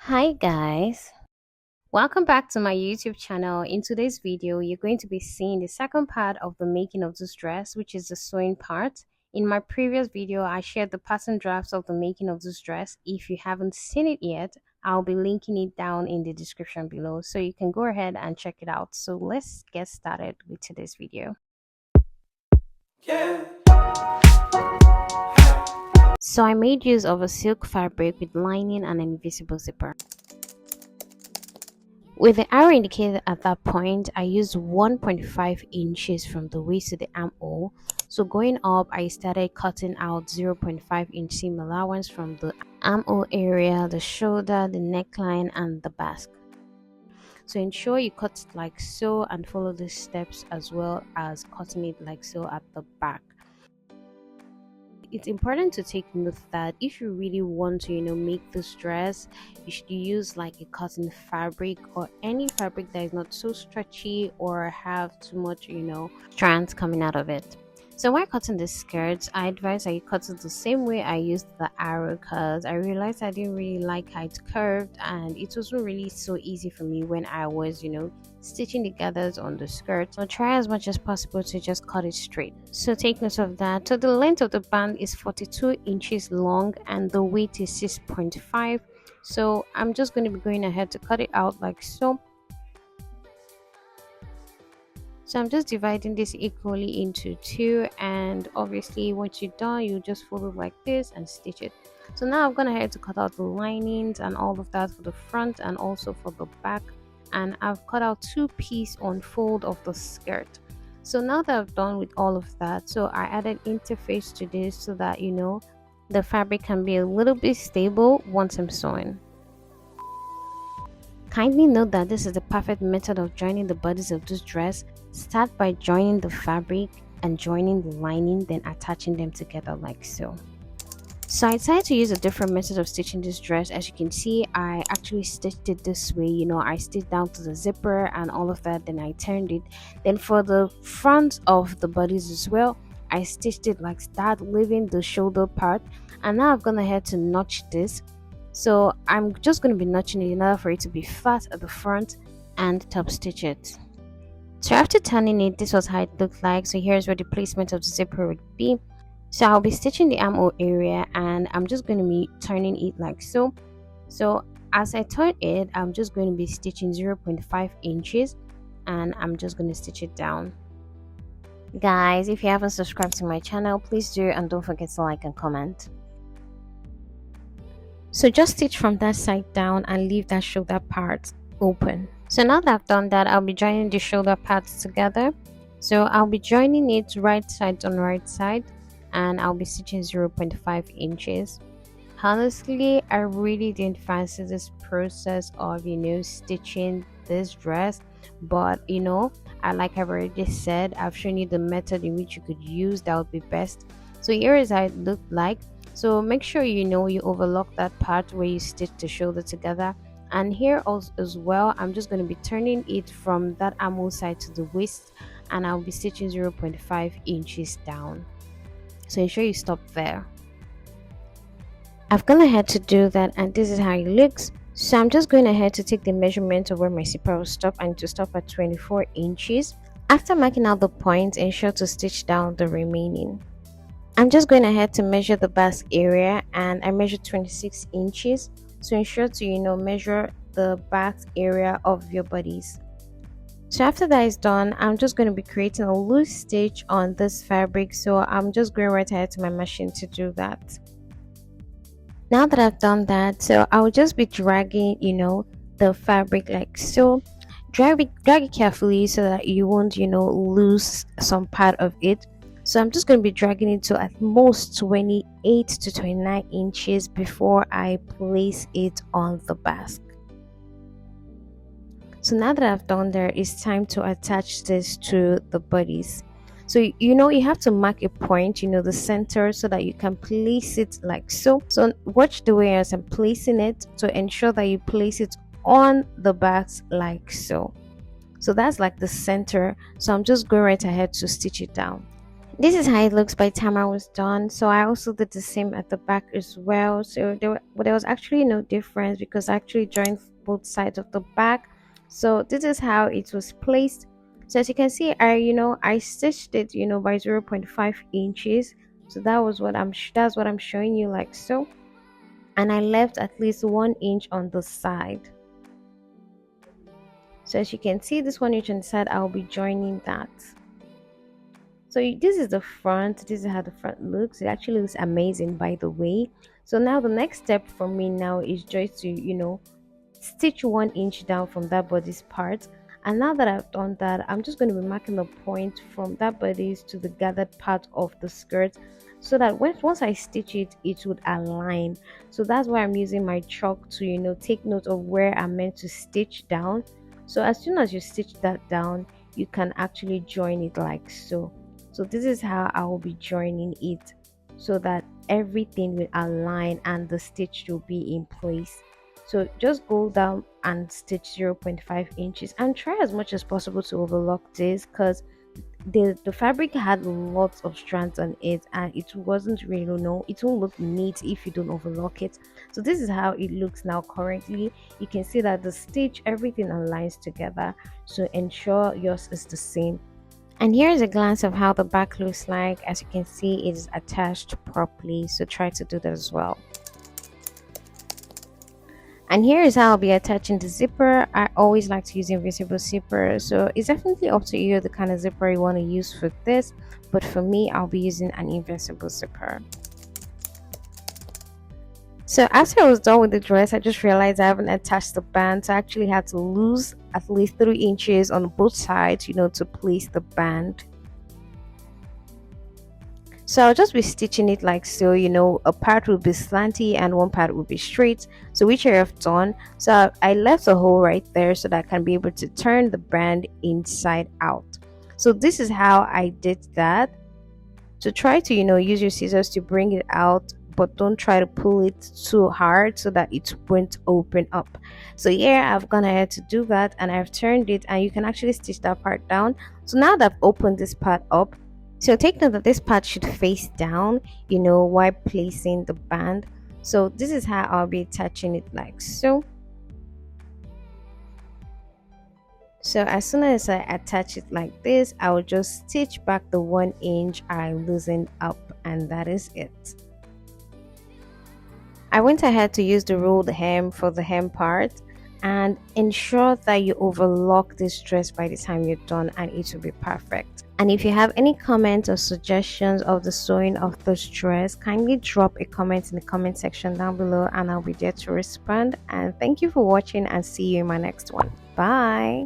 Hi guys, welcome back to my YouTube channel. In today's video, you're going to be seeing the second part of the making of this dress, which is the sewing part. In my previous video, I shared the pattern drafts of the making of this dress. If you haven't seen it yet, I'll be linking it down in the description below, so you can go ahead and check it out. So let's get started with today's video. So I made use of a silk fabric with lining and an invisible zipper. With the arrow indicated at that point, I used 1.5 inches from the waist to the armhole. So going up, I started cutting out 0.5 inch seam allowance from the armhole area, the shoulder, the neckline, and the basque. So ensure you cut it like so and follow the steps as well as cutting it like so at the back. It's important to take note that if you really want to make this dress, you should use like a cotton fabric or any fabric that is not so stretchy or have too much strands coming out of it. So while cutting the skirts, I advise that you cut it the same way I used the arrow, because I realized I didn't really like how it curved and it wasn't really so easy for me when I was stitching the gathers on the skirt. So try as much as possible to just cut it straight. So take note of that. So the length of the band is 42 inches long and the weight is 6.5. So I'm just going to be going ahead to cut it out like so. So I'm just dividing this equally into two, and obviously once you're done, you just fold it like this and stitch it. So now I'm gonna have to cut out the linings and all of that for the front and also for the back, and I've cut out two piece on fold of the skirt. So now that I've done with all of that, so I added interface to this so that the fabric can be a little bit stable once I'm sewing. Kindly note that this is the perfect method of joining the bodice of this dress. Start by joining the fabric and joining the lining, then attaching them together like so. So I decided to use a different method of stitching this dress. As you can see, I actually stitched it this way. I stitched down to the zipper and all of that, then I turned it. Then for the front of the bodice as well, I stitched it like that, leaving the shoulder part. And now I've gone ahead to notch this. So I'm just going to be notching it in order for it to be flat at the front and top stitch it. So after turning it, this was how it looked like. So here's where the placement of the zipper would be. So I'll be stitching the armhole area and I'm just going to be turning it like so. So as I turn it, I'm just going to be stitching 0.5 inches and I'm just going to stitch it down. Guys, if you haven't subscribed to my channel, please do, and don't forget to like and comment. So just stitch from that side down and leave that shoulder part open. So now that I've done that, I'll be joining the shoulder parts together. So I'll be joining it right side on right side and I'll be stitching 0.5 inches. Honestly, I really didn't fancy this process of stitching this dress, but like I've already said, I've shown you the method in which you could use that would be best. So here is how it looked like. So make sure you overlock that part where you stitch the shoulder together. And here also as well, I'm just going to be turning it from that armhole side to the waist, and I'll be stitching 0.5 inches down. So ensure you stop there. I've gone ahead to do that, and this is how it looks. So I'm just going ahead to take the measurement of where my zipper will stop, and to stop at 24 inches. After marking out the points, ensure to stitch down the remaining. I'm just going ahead to measure the basque area, and I measured 26 inches. So ensure to measure the back area of your bodice. So after that is done, I'm just going to be creating a loose stitch on this fabric. So I'm just going right ahead to my machine to do that. Now that I've done that, so I'll just be dragging the fabric like so. Drag it carefully so that you won't lose some part of it. So I'm just going to be dragging it to at most 28 to 29 inches before I place it on the basque. So now that I've done that, it's time to attach this to the bodice. So you have to mark a point, the center, so that you can place it like so. So watch the way as I'm placing it to ensure that you place it on the basque like so. So that's like the center. So I'm just going right ahead to stitch it down. This is how it looks by the time I was done. So I also did the same at the back as well. So there was actually no difference because I actually joined both sides of the back. So this is how it was placed. So as you can see, I stitched it by 0.5 inches. So that's what I'm showing you, like so. And I left at least 1 inch on the side. So as you can see, this 1 inch on the side, I'll be joining that. So this is the front. This is how the front looks. It actually looks amazing, by the way. So now the next step for me now is just to stitch 1 inch down from that bodice part. And now that I've done that, I'm just going to be marking the point from that bodice to the gathered part of the skirt, so that once I stitch it, it would align. So that's why I'm using my chalk to take note of where I'm meant to stitch down. So as soon as you stitch that down, you can actually join it like so. So this is how I will be joining it, so that everything will align and the stitch will be in place. So just go down and stitch 0.5 inches and try as much as possible to overlock this, because the fabric had lots of strands on it and it wasn't really, it won't look neat if you don't overlock it. So this is how it looks now. Currently you can see that the stitch, everything aligns together, so ensure yours is the same. And here's a glance of how the back looks like. As you can see, it is attached properly, so try to do that as well. And here is how I'll be attaching the zipper. I always like to use invisible zipper, so it's definitely up to you the kind of zipper you want to use for this, but for me, I'll be using an invisible zipper. So after I was done with the dress, I just realized I haven't attached the band, so I actually had to lose at least 3 inches on both sides, to place the band. So I'll just be stitching it like so, a part will be slanty and one part will be straight, so which I have done. So I left a hole right there so that I can be able to turn the band inside out. So this is how I did that. So try to use your scissors to bring it out, but don't try to pull it too hard so that it won't open up. So yeah, I've gone ahead to do that and I've turned it, and you can actually stitch that part down. So now that I've opened this part up, so take note that this part should face down, while placing the band. So this is how I'll be attaching it like so. So as soon as I attach it like this, I will just stitch back the 1 inch I loosened up, and that is it. I went ahead to use the rolled hem for the hem part, and ensure that you overlock this dress by the time you're done, and it will be perfect. And if you have any comments or suggestions of the sewing of this dress, kindly drop a comment in the comment section down below and I'll be there to respond. And thank you for watching, and see you in my next one. Bye.